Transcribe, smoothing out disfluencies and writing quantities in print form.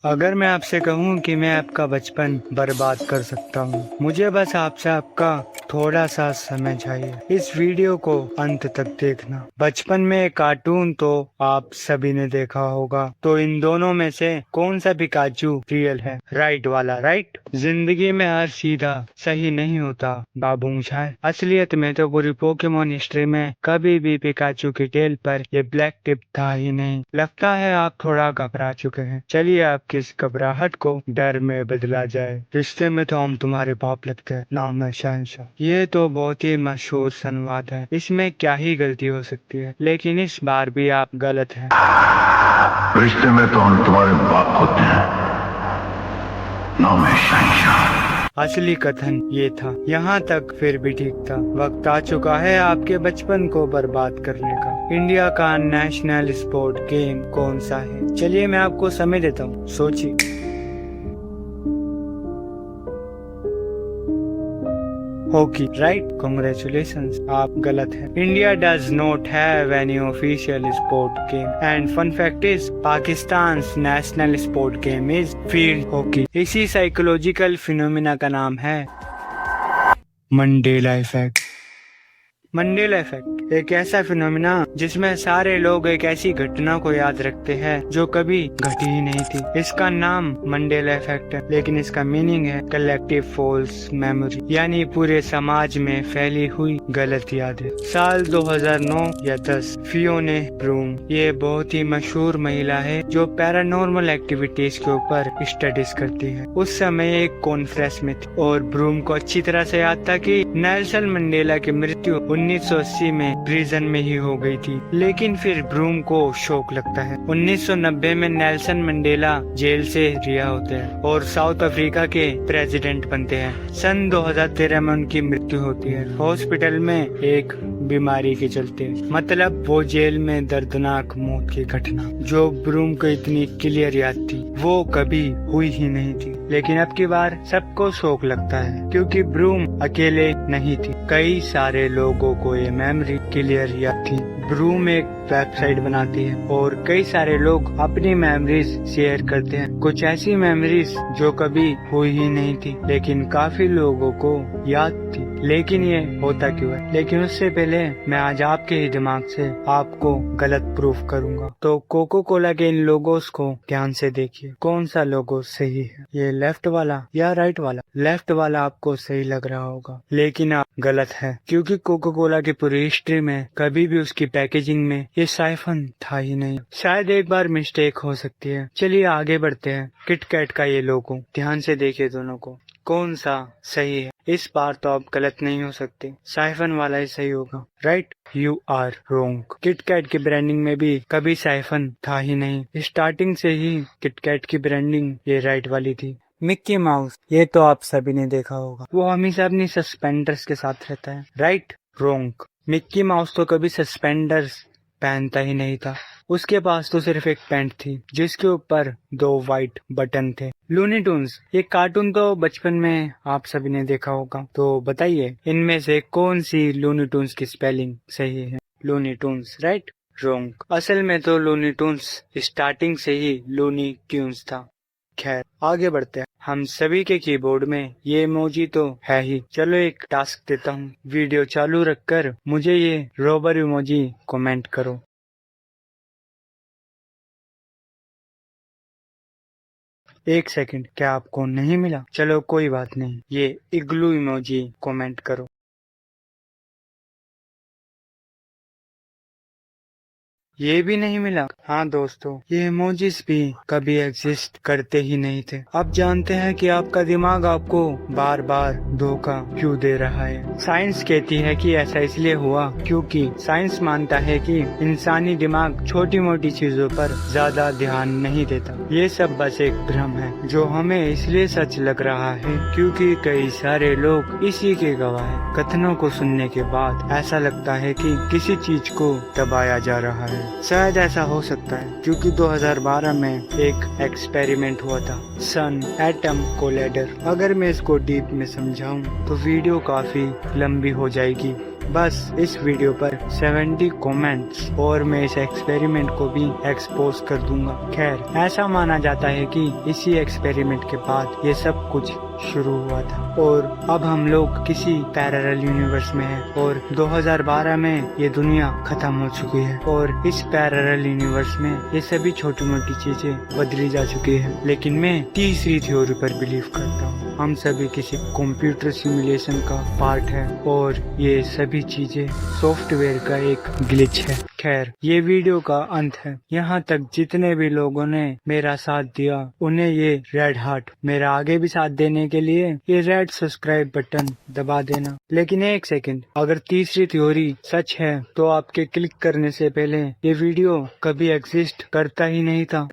अगर मैं आपसे कहूँ कि मैं आपका बचपन बर्बाद कर सकता हूँ, मुझे बस आपसे आपका थोड़ा सा समय चाहिए। इस वीडियो को अंत तक देखना। बचपन में कार्टून तो आप सभी ने देखा होगा, तो इन दोनों में से कौन सा पिकाचू रियल है? राइट वाला, राइट। जिंदगी में हर सीधा सही नहीं होता बाबूशाह। असलियत में तो पूरी पोकेमोन हिस्ट्री में कभी भी पिकाचू की टेल पर ये ब्लैक टिप था ही नहीं। लगता है आप थोड़ा घबरा चुके हैं। चलिए आपकी इस घबराहट को डर में बदला जाए। रिश्ते में तो हम तुम्हारे बाप लगते हैं, नाम है शहंशाह। ये तो बहुत ही मशहूर संवाद है, इसमें क्या ही गलती हो सकती है, लेकिन इस बार भी आप गलत हैं। रिश्ते में तो हम तुम्हारे बाप होते हैं, नाम है शहंशाह। असली कथन ये था। यहाँ तक फिर भी ठीक था। वक्त आ चुका है आपके बचपन को बर्बाद करने का। इंडिया का नेशनल स्पोर्ट गेम कौन सा है? चलिए मैं आपको समय देता हूँ, सोचिए। Hockey, right. कांग्रेचुलेशंस, आप गलत हैं। India does not have any official sport game and fun fact is Pakistan national sport game is field hockey. इसी साइकोलॉजिकल फिनोमिना का नाम है मंडेला इफेक्ट। मंडेला इफेक्ट एक ऐसा फिनोमिना जिसमें सारे लोग एक ऐसी घटना को याद रखते हैं जो कभी घटी ही नहीं थी। इसका नाम मंडेला इफेक्ट है, लेकिन इसका मीनिंग है कलेक्टिव फॉल्स मेमोरी, यानी पूरे समाज में फैली हुई गलत यादें। साल 2009 या 10, फियोना ब्रूम, ये बहुत ही मशहूर महिला है जो पैरानॉर्मल एक्टिविटीज के ऊपर स्टडीज करती है। उस समय एक कॉन्फ्रेंस में थी और ब्रूम को अच्छी तरह से याद था कि नेल्सन मंडेला की मृत्यु 1980 में प्रिजन में ही हो गई थी। लेकिन फिर ब्रूम को शौक लगता है। 1990 में नेल्सन मंडेला जेल से रिहा होते हैं और साउथ अफ्रीका के प्रेसिडेंट बनते हैं। सन 2013 में उनकी मृत्यु होती है हॉस्पिटल में एक बीमारी के चलते। मतलब वो जेल में दर्दनाक मौत की घटना जो ब्रूम को इतनी क्लियर याद थी, वो कभी हुई ही नहीं थी। लेकिन अब की बार सबको शौक लगता है क्योंकि ब्रूम अकेले नहीं थी। कई सारे लोगों को ये मेमोरी क्लियर याद थी। ब्रूम एक वेबसाइट बनाती है और कई सारे लोग अपनी मेमोरीज शेयर करते हैं। कुछ ऐसी मेमोरीज जो कभी हुई ही नहीं थी लेकिन काफी लोगों को याद थी। लेकिन ये होता क्यों है? लेकिन उससे पहले मैं आज आपके ही दिमाग से आपको गलत प्रूफ करूंगा। तो कोको कोला के इन लोगोस को ध्यान से देखिए, कौन सा लोगो सही है, ये लेफ्ट वाला या राइट वाला? लेफ्ट वाला आपको सही लग रहा होगा, लेकिन आप गलत है, क्योंकि कोको कोला की पूरी हिस्ट्री में कभी भी उसकी पैकेजिंग में ये साइफन था ही नहीं। शायद एक बार मिस्टेक हो सकती है। चलिए आगे बढ़ते हैं। किटकैट का ये लोगो, ध्यान से देखिए दोनों को, कौन सा सही है? इस बार तो आप गलत नहीं हो सकते, साइफन वाला ही सही होगा। Right, you are wrong. KitKat की ब्रांडिंग में भी कभी साइफन था ही नहीं। स्टार्टिंग से ही किटकैट की ब्रांडिंग ये राइट वाली थी। मिक्की माउस, ये तो आप सभी ने देखा होगा, वो हमेशा अपनी सस्पेंडर्स के साथ रहता है। Right, wrong. मिक्की माउस तो कभी सस्पेंडर्स पहनता ही नहीं था। उसके पास तो सिर्फ एक पैंट थी जिसके ऊपर 2 वाइट बटन थे। लूनी टून्स, ये कार्टून तो बचपन में आप सभी ने देखा होगा, तो बताइए इनमें से कौन सी लूनी टून्स की स्पेलिंग सही है? Looney Tunes, right, wrong. असल में तो लूनी टून्स स्टार्टिंग से ही लूनी ट्यून्स था। खैर आगे बढ़ते हैं। हम सभी के कीबोर्ड में ये इमोजी तो है ही। चलो एक टास्क देता हूँ, वीडियो चालू रखकर मुझे ये रोबर इमोजी कमेंट करो। एक सेकंड, क्या आपको नहीं मिला? चलो कोई बात नहीं, ये इग्लू इमोजी कमेंट करो। ये भी नहीं मिला? हाँ दोस्तों, ये इमोजीज भी कभी एग्जिस्ट करते ही नहीं थे। अब जानते हैं कि आपका दिमाग आपको बार बार धोखा क्यों दे रहा है। साइंस कहती है कि ऐसा इसलिए हुआ क्योंकि साइंस मानता है कि इंसानी दिमाग छोटी मोटी चीजों पर ज्यादा ध्यान नहीं देता। ये सब बस एक भ्रम है जो हमें इसलिए सच लग रहा है क्योंकि कई सारे लोग इसी के गवाह हैं। कथनों को सुनने के बाद ऐसा लगता है कि किसी चीज को दबाया जा रहा है। शायद ऐसा हो सकता है क्योंकि 2012 में एक एक्सपेरिमेंट हुआ था, सन एटम कोलिडर। अगर मैं इसको डीप में समझाऊं तो वीडियो काफी लंबी हो जाएगी, बस इस वीडियो पर 70 कमेंट्स और मैं इस एक्सपेरिमेंट को भी एक्सपोज कर दूंगा। खैर, ऐसा माना जाता है कि इसी एक्सपेरिमेंट के बाद ये सब कुछ शुरू हुआ था और अब हम लोग किसी पैरेलल यूनिवर्स में हैं और 2012 में ये दुनिया खत्म हो चुकी है और इस पैरेलल यूनिवर्स में ये सभी छोटी मोटी चीजें बदली जा चुकी है। लेकिन मैं तीसरी थ्योरी पर बिलीव करता हूँ। हम सभी किसी कंप्यूटर सिमुलेशन का पार्ट है और ये सभी चीजें सॉफ्टवेयर का एक ग्लिच है। खैर, ये वीडियो का अंत है। यहाँ तक जितने भी लोगों ने मेरा साथ दिया उन्हें ये रेड हार्ट, मेरा आगे भी साथ देने के लिए ये रेड सब्सक्राइब बटन दबा देना। लेकिन एक सेकंड, अगर तीसरी थ्योरी सच है तो आपके क्लिक करने से पहले ये वीडियो कभी एग्जिस्ट करता ही नहीं था।